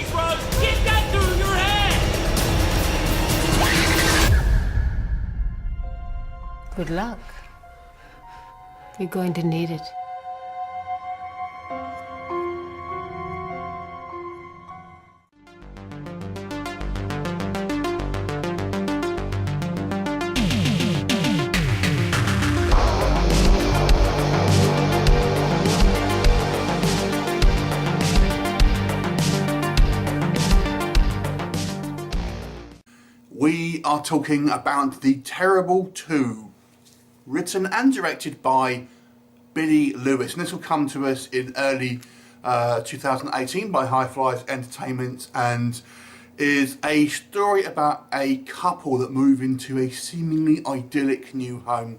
Please, Rose, get that through your head! Good luck. You're going to need it. We are talking about The Terrible 2, written and directed by Billy Lewis, and this will come to us in early 2018 by High Flyers Entertainment, and is a story about a couple that move into a seemingly idyllic new home,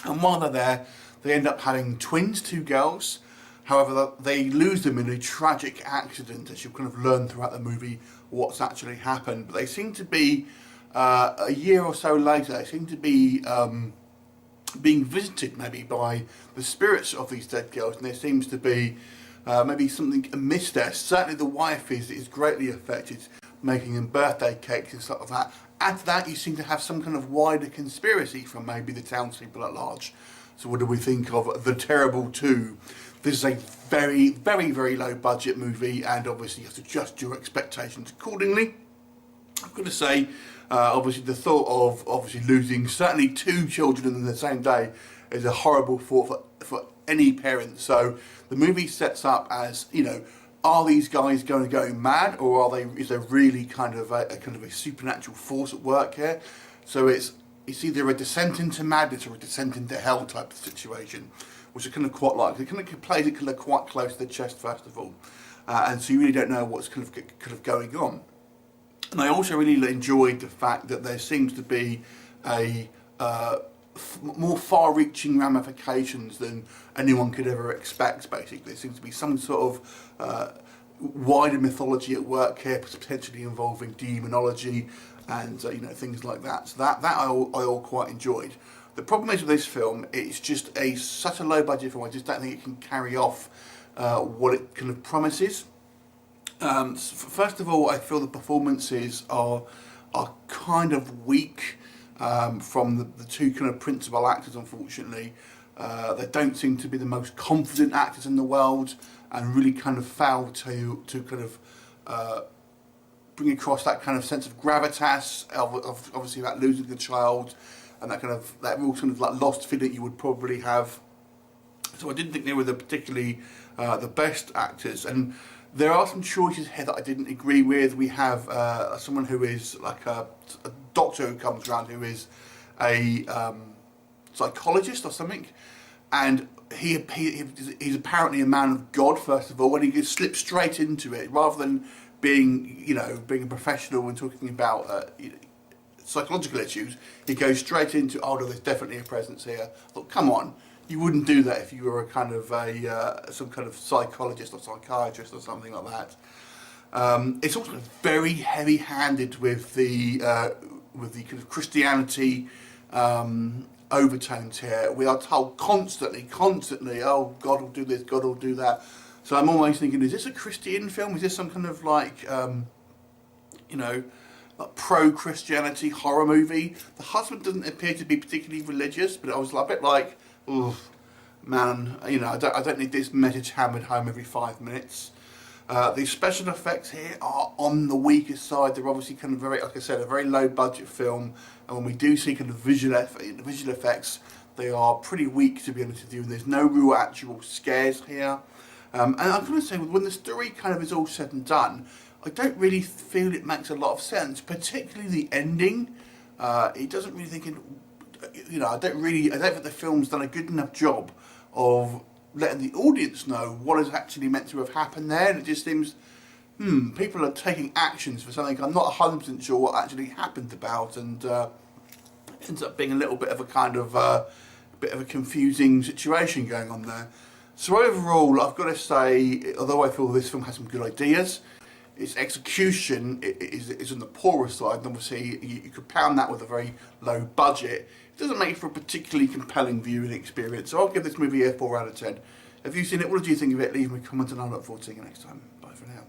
and while they're there they end up having twins, 2 girls. However, they lose them in a tragic accident, as you'll kind of learn throughout the movie what's actually happened. But they seem to be, a year or so later, they seem to be being visited maybe by the spirits of these dead girls, and there seems to be maybe something amiss there. Certainly the wife is greatly affected, making them birthday cakes and stuff like that. Add to that, you seem to have some kind of wider conspiracy from maybe the townspeople at large. So what do we think of The Terrible 2? This is a very, very, very low budget movie, and obviously you have to adjust your expectations accordingly. I've got to say, obviously the thought of obviously losing certainly 2 children in the same day is a horrible thought for any parent. So the movie sets up as, you know, are these guys going to go mad, or are they? Is there really kind of a supernatural force at work here? So it's either a descent into madness or a descent into hell type of situation, which I kind of quite like. It kind of plays it kind of quite close to the chest first of all, and so you really don't know what's kind of going on. And I also really enjoyed the fact that there seems to be a more far-reaching ramifications than anyone could ever expect. Basically, there seems to be some sort of wider mythology at work here, potentially involving demonology and you know, things like that. So that I all quite enjoyed. The problem is with this film, it's just such a low budget film. I just don't think it can carry off what it kind of promises. First of all, I feel the performances are kind of weak from the 2 kind of principal actors. Unfortunately, they don't seem to be the most confident actors in the world, and really kind of fail to kind of bring across that kind of sense of gravitas of obviously about losing the child, and that real sort of like lost feeling you would probably have. So I didn't think they were particularly the best actors, and there are some choices here that I didn't agree with. We have someone who is like a doctor who comes around, who is a psychologist or something, and he's apparently a man of God first of all, and he just slips straight into it rather than being a professional and talking about psychological issues. He goes straight into, oh no, there's definitely a presence here. I thought, come on, you wouldn't do that if you were a kind of some kind of psychologist or psychiatrist or something like that. It's also very heavy-handed with the kind of Christianity overtones here. We are told constantly, oh, God will do this, God will do that. So I'm almost thinking, is this a Christian film? Is this some kind of like, like pro-Christianity horror movie? The husband doesn't appear to be particularly religious, but I was a bit like, oh man, I don't need this message hammered home every 5 minutes. The special effects here are on the weaker side. They're obviously kind of very, like I said, a very low budget film, and when we do see kind of visual effects, they are pretty weak, to be honest with you, and there's no real actual scares here. And I'm going to say, when the story kind of is all said and done, I don't really feel it makes a lot of sense, particularly the ending. It doesn't really think I don't think the film's done a good enough job of letting the audience know what is actually meant to have happened there. And it just seems, people are taking actions for something I'm not 100% sure what actually happened about, and it ends up being a little bit of a kind of bit of a confusing situation going on there. So overall, I've got to say, although I feel this film has some good ideas, its execution is on the poorer side, and obviously you compound that with a very low budget. It doesn't make for a particularly compelling viewing experience, so I'll give this movie a 4 out of 10. Have you seen it? What did you think of it? Leave me a comment and I look forward to seeing you next time. Bye for now.